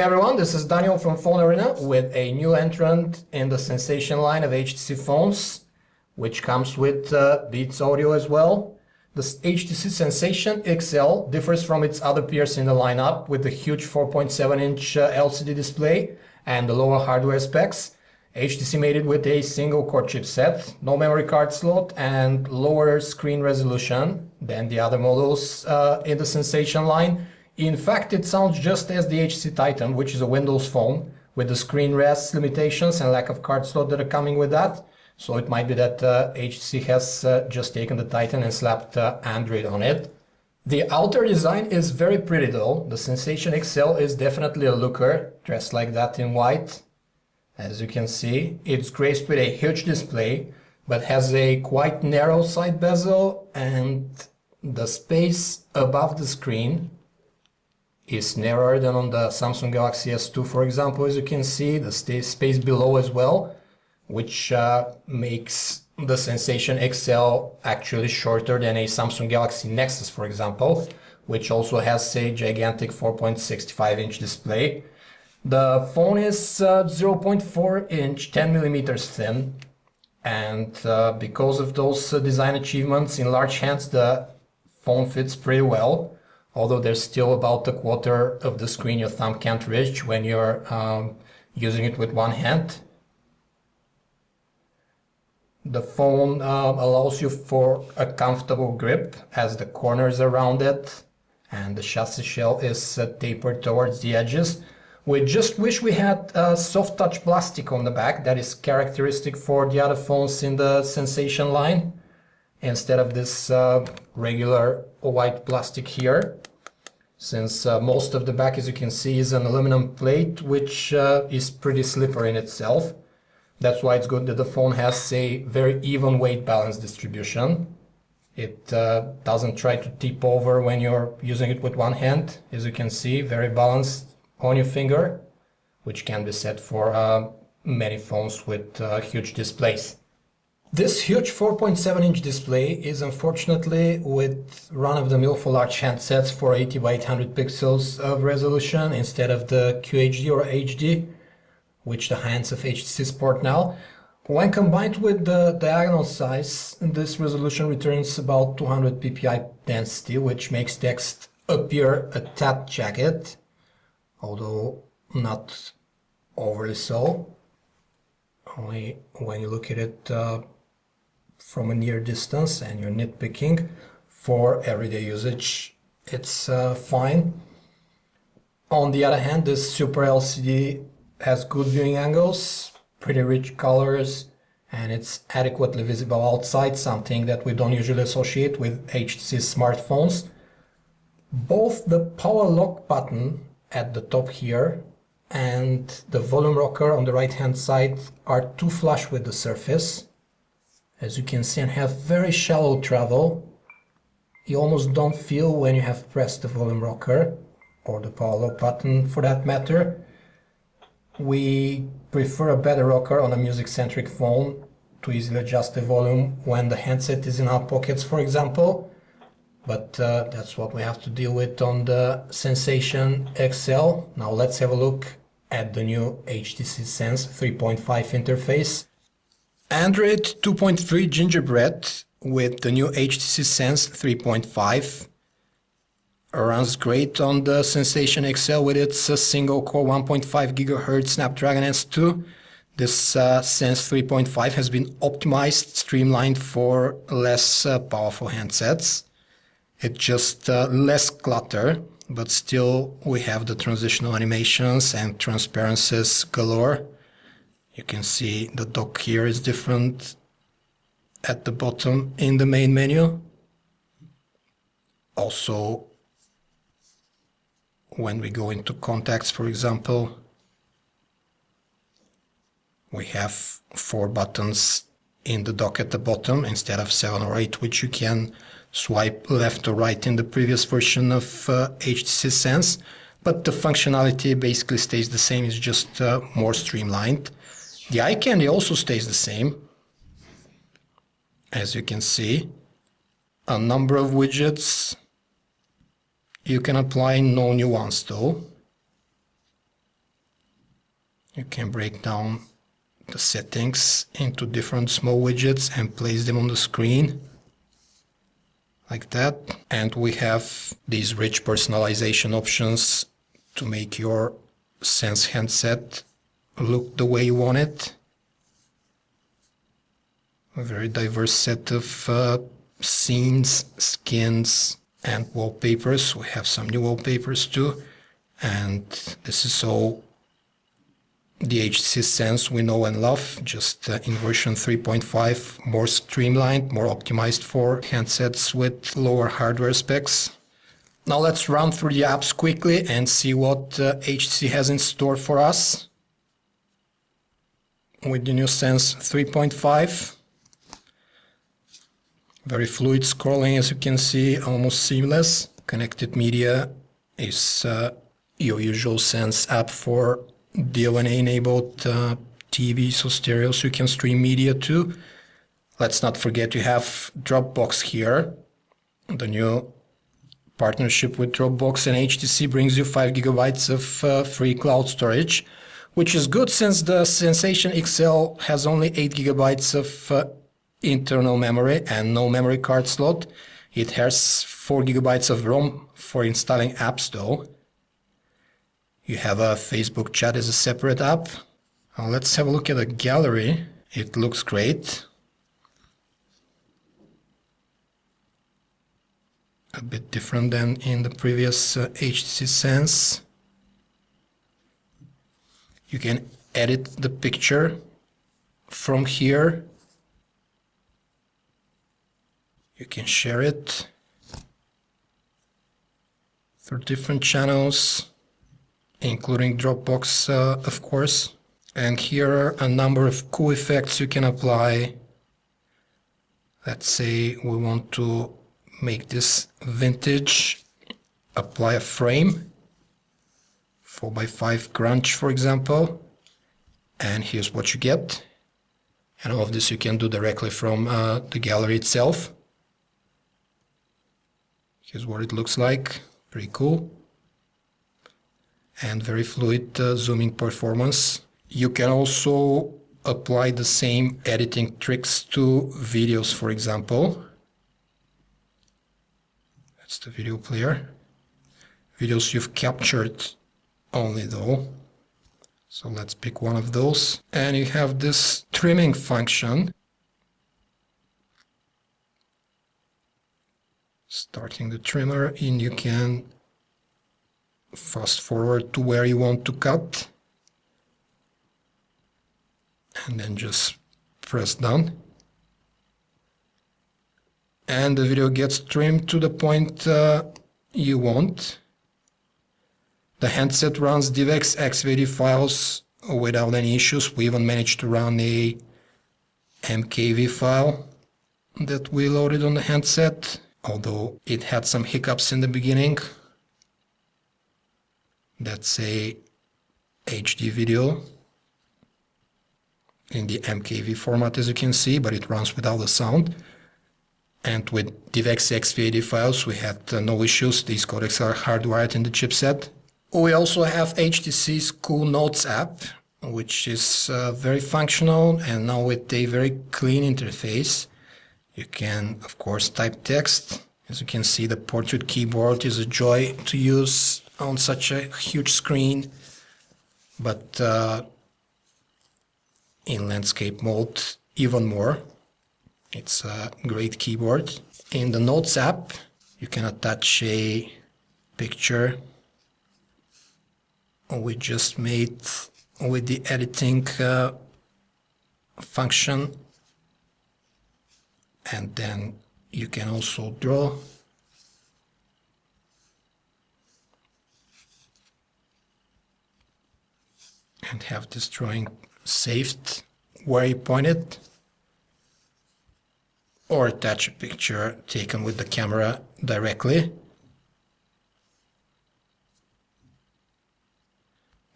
Hey everyone, this is Daniel from PhoneArena with a new entrant in the Sensation line of HTC phones, which comes with Beats audio as well. The HTC Sensation XL differs from its other peers in the lineup with the huge 4.7-inch LCD display and the lower hardware specs. HTC made it with a single-core chipset, no memory card slot, and lower screen resolution than the other models in the Sensation line. In fact, it sounds just as the HTC Titan, which is a Windows phone, with the screen rest limitations and lack of card slot that are coming with that. So it might be that HTC has just taken the Titan and slapped Android on it. The outer design is very pretty though. The Sensation XL is definitely a looker, dressed like that in white. As you can see, it's graced with a huge display, but has a quite narrow side bezel, and the space above the screen is narrower than on the Samsung Galaxy S2, for example. As you can see, the space below as well, which makes the Sensation XL actually shorter than a Samsung Galaxy Nexus, for example, which also has a gigantic 4.65-inch display. The phone is 0.4-inch, 10 millimeters thin, and because of those design achievements in large hands, the phone fits pretty well. Although there's still about a quarter of the screen your thumb can't reach when you're using it with one hand. The phone allows you for a comfortable grip as the corners around it and the chassis shell is tapered towards the edges. We just wish we had soft touch plastic on the back that is characteristic for the other phones in the Sensation line, instead of this regular white plastic here, since most of the back, as you can see, is an aluminum plate, which is pretty slippery in itself. That's why it's good that the phone has a very even weight balance distribution. It doesn't try to tip over when you're using it with one hand. As you can see, very balanced on your finger, which can be said for many phones with huge displays. This huge 4.7-inch display is unfortunately with run-of-the-mill for large handsets for 80 by 800 pixels of resolution instead of the QHD or HD, which the hands of HTC sport now. When combined with the diagonal size, this resolution returns about 200 ppi density, which makes text appear a tad jagged, although not overly so. Only when you look at it from a near distance and you're nitpicking. For everyday usage, it's fine. On the other hand, this Super LCD has good viewing angles, pretty rich colors, and it's adequately visible outside, something that we don't usually associate with HTC smartphones. Both the power lock button at the top here and the volume rocker on the right hand side are too flush with the surface, as you can see, and have very shallow travel. You almost don't feel when you have pressed the volume rocker or the power lock button for that matter. We prefer a better rocker on a music-centric phone to easily adjust the volume when the handset is in our pockets, for example. But that's what we have to deal with on the Sensation XL. Now let's have a look at the new HTC Sense 3.5 interface. Android 2.3 Gingerbread with the new HTC Sense 3.5 runs great on the Sensation XL with its single-core 1.5 GHz Snapdragon S2. This Sense 3.5 has been optimized, streamlined for less powerful handsets. It's just less clutter, but still we have the transitional animations and transparencies galore. You can see the dock here is different at the bottom in the main menu. Also, when we go into contacts, for example, we have 4 buttons in the dock at the bottom instead of 7 or 8, which you can swipe left or right in the previous version of HTC Sense. But the functionality basically stays the same, it's just more streamlined. The eye candy also stays the same. As you can see, a number of widgets you can apply, no nuance though. You can break down the settings into different small widgets and place them on the screen like that. And we have these rich personalization options to make your Sense handset look the way you want it. A very diverse set of scenes, skins, and wallpapers. We have some new wallpapers too. And this is all the HTC Sense we know and love, just in version 3.5, more streamlined, more optimized for handsets with lower hardware specs. Now let's run through the apps quickly and see what HTC has in store for us with the new Sense 3.5. Very fluid scrolling, as you can see, almost seamless. Connected media is your usual Sense app for DLNA-enabled TV, so stereo, so you can stream media too. Let's not forget you have Dropbox here. The new partnership with Dropbox and HTC brings you 5 gigabytes of free cloud storage, which is good since the Sensation XL has only 8 gigabytes of internal memory and no memory card slot. It has 4 gigabytes of ROM for installing apps though. You have a Facebook chat as a separate app. Let's have a look at the gallery. It looks great. A bit different than in the previous HTC Sense. You can edit the picture from here. You can share it through different channels, including Dropbox, of course. And here are a number of cool effects you can apply. Let's say we want to make this vintage, apply a frame, 4x5 grunge, for example. And here's what you get. And all of this you can do directly from the gallery itself. Here's what it looks like. Pretty cool. And very fluid zooming performance. You can also apply the same editing tricks to videos, for example. That's the video player. Videos you've captured only though. So let's pick one of those. And you have this trimming function. Starting the trimmer, and you can fast forward to where you want to cut. And then just press done. And the video gets trimmed to the point you want. The handset runs DivX XVD files without any issues. We even managed to run a MKV file that we loaded on the handset, although it had some hiccups in the beginning. That's a HD video in the MKV format, as you can see, but it runs without the sound. And with DivX XVD files, we had no issues. These codecs are hardwired in the chipset. We also have HTC's Cool Notes app, which is very functional and now with a very clean interface. You can, of course, type text. As you can see, the portrait keyboard is a joy to use on such a huge screen, but in landscape mode even more. It's a great keyboard. In the Notes app, you can attach a picture we just made with the editing function, and then you can also draw. And have this drawing saved where you point it, or attach a picture taken with the camera directly.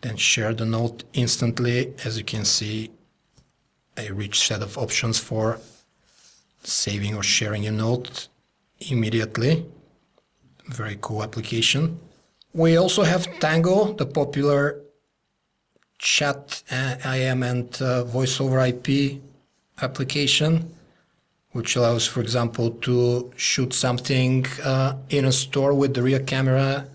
Then share the note instantly. As you can see, a rich set of options for saving or sharing a note immediately. Very cool application. We also have Tango, the popular chat IM and voice over IP application, which allows, for example, to shoot something in a store with the rear camera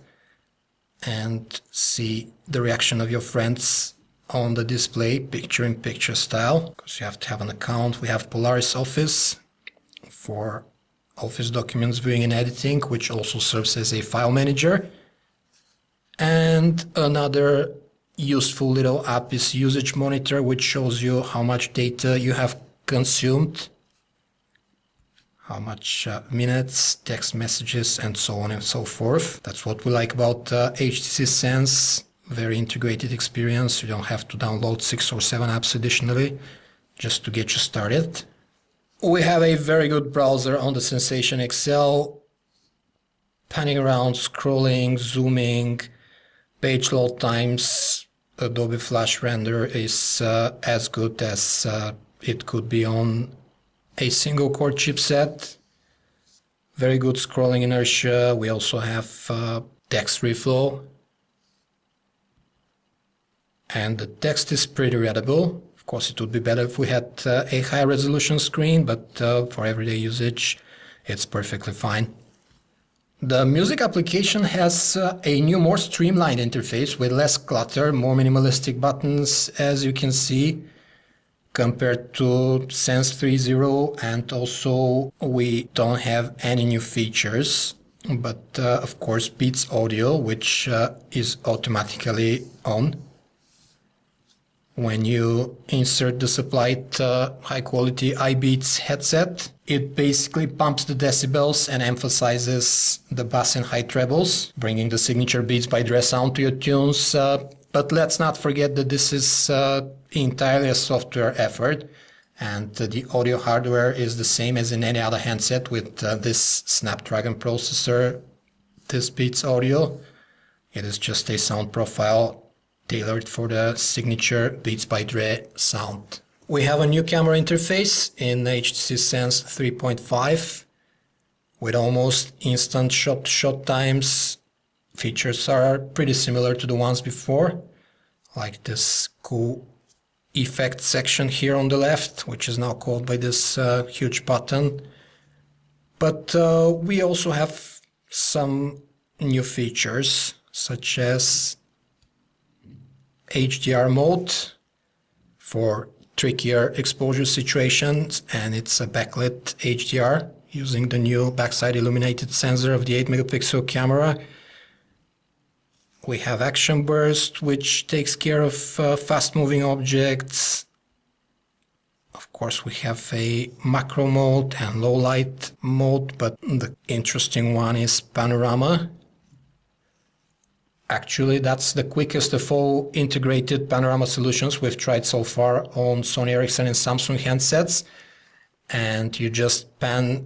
and see the reaction of your friends on the display, picture-in-picture style. Because you have to have an account. We have Polaris Office for Office documents viewing and editing, which also serves as a file manager. And another useful little app is Usage Monitor, which shows you how much data you have consumed, how much minutes, text messages, and so on and so forth. That's what we like about HTC Sense. Very integrated experience. You don't have to download 6 or 7 apps additionally just to get you started. We have a very good browser on the Sensation XL. Panning around, scrolling, zooming, page load times. Adobe Flash Render is as good as it could be on a single core chipset. Very good scrolling inertia. We also have text reflow. And the text is pretty readable. Of course, it would be better if we had a high resolution screen, but for everyday usage, it's perfectly fine. The music application has a new, more streamlined interface with less clutter, more minimalistic buttons, as you can see, compared to Sense 3.0, and also we don't have any new features, but of course Beats Audio, which is automatically on. When you insert the supplied high-quality iBeats headset, it basically pumps the decibels and emphasizes the bass and high trebles, bringing the signature Beats by Dre sound to your tunes. But let's not forget that this is entirely a software effort, and the audio hardware is the same as in any other handset with this Snapdragon processor, this Beats Audio. It is just a sound profile tailored for the signature Beats by Dre sound. We have a new camera interface in HTC Sense 3.5 with almost instant shot-to-shot times. Features are pretty similar to the ones before, like this cool effect section here on the left, which is now called by this huge button. But we also have some new features, such as HDR mode for trickier exposure situations, and it's a backlit HDR using the new backside illuminated sensor of the 8 megapixel camera. We have action burst, which takes care of fast moving objects. Of course, we have a macro mode and low light mode, but the interesting one is panorama. Actually, that's the quickest of all integrated panorama solutions we've tried so far on Sony Ericsson and Samsung handsets. And you just pan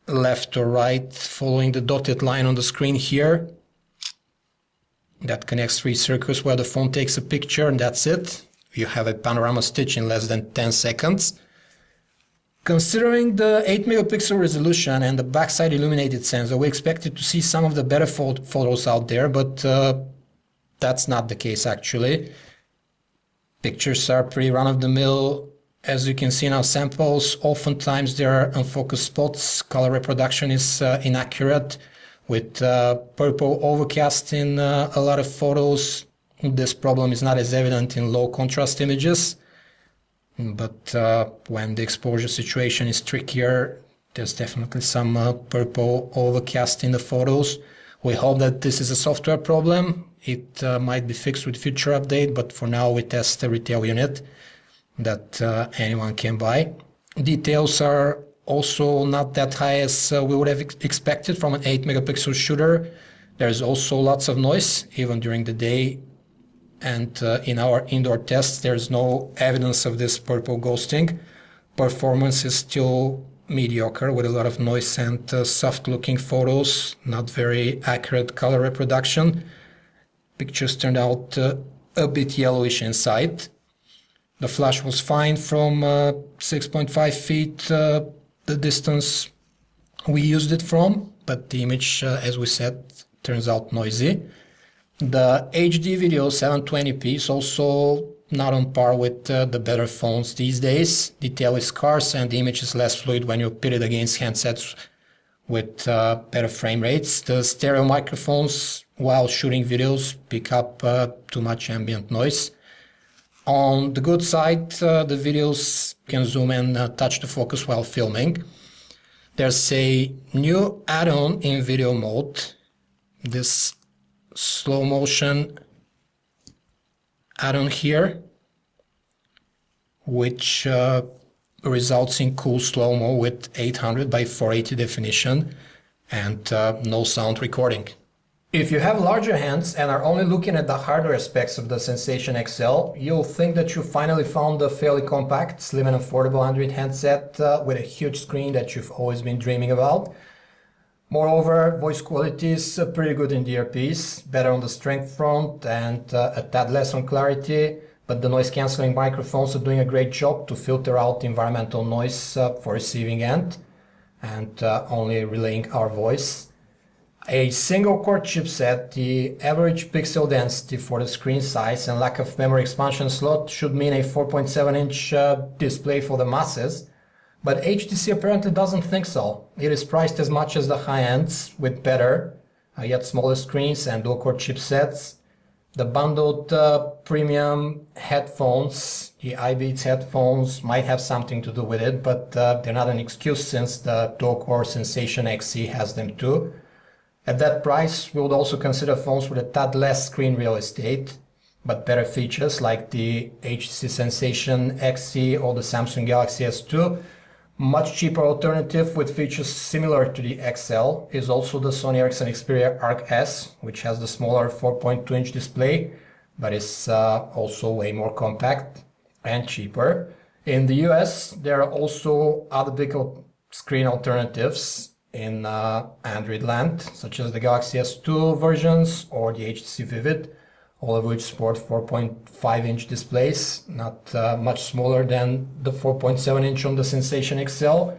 left or right following the dotted line on the screen here. That connects 3 circles where the phone takes a picture, and that's it. You have a panorama stitch in less than 10 seconds. Considering the 8 megapixel resolution and the backside illuminated sensor, we expected to see some of the better photos out there, but that's not the case actually. Pictures are pretty run-of-the-mill. As you can see in our samples, oftentimes there are unfocused spots, color reproduction is inaccurate, with purple overcast in a lot of photos. This problem is not as evident in low contrast images. But when the exposure situation is trickier, there's definitely some purple overcast in the photos. We hope that this is a software problem. It might be fixed with future update, but for now we test a retail unit that anyone can buy. Details are also not that high as we would have expected from an 8 megapixel shooter. There's also lots of noise, even during the day. And in our indoor tests, there's no evidence of this purple ghosting. Performance is still mediocre with a lot of noise and soft-looking photos, not very accurate color reproduction. Pictures turned out a bit yellowish inside. The flash was fine from 6.5 feet, the distance we used it from, but the image, as we said, turns out noisy. The HD video 720p is also not on par with the better phones these days. Detail is scarce and the image is less fluid when you pit it against handsets with better frame rates. The stereo microphones, while shooting videos, pick up too much ambient noise. On the good side, the videos can zoom and touch the focus while filming. There's a new add-on in video mode, this slow motion add-on here, which results in cool slow-mo with 800 by 480 definition and no sound recording. If you have larger hands and are only looking at the hardware specs of the Sensation XL, you'll think that you finally found a fairly compact, slim and affordable Android handset with a huge screen that you've always been dreaming about. Moreover, voice quality is pretty good in the earpiece, better on the strength front and a tad less on clarity, but the noise cancelling microphones are doing a great job to filter out environmental noise for receiving end and only relaying our voice. A single-core chipset, the average pixel density for the screen size and lack of memory expansion slot should mean a 4.7-inch display for the masses, but HTC apparently doesn't think so. It is priced as much as the high-ends with better, yet smaller screens and dual-core chipsets. The bundled premium headphones, the iBeats headphones, might have something to do with it, but they're not an excuse since the dual-core Sensation XC has them too. At that price, we would also consider phones with a tad less screen real estate, but better features like the HTC Sensation XC or the Samsung Galaxy S2. Much cheaper alternative with features similar to the XL is also the Sony Ericsson Xperia Arc S, which has the smaller 4.2-inch display, but is also way more compact and cheaper. In the US, there are also other big screen alternatives in Android land, such as the Galaxy S2 versions or the HTC Vivid, all of which sport 4.5-inch displays, not much smaller than the 4.7-inch on the Sensation XL.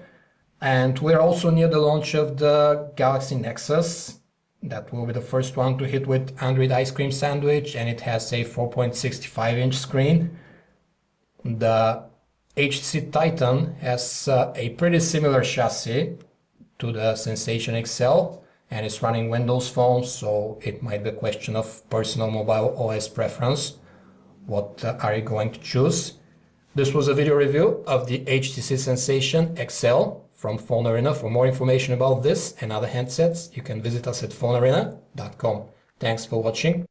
And we're also near the launch of the Galaxy Nexus. That will be the first one to hit with Android Ice Cream Sandwich, and it has a 4.65-inch screen. The HTC Titan has a pretty similar chassis to the Sensation XL and is running Windows Phone, so it might be a question of personal mobile OS preference. What are you going to choose? This was a video review of the HTC Sensation XL from PhoneArena. For more information about this and other handsets, you can visit us at PhoneArena.com. Thanks for watching.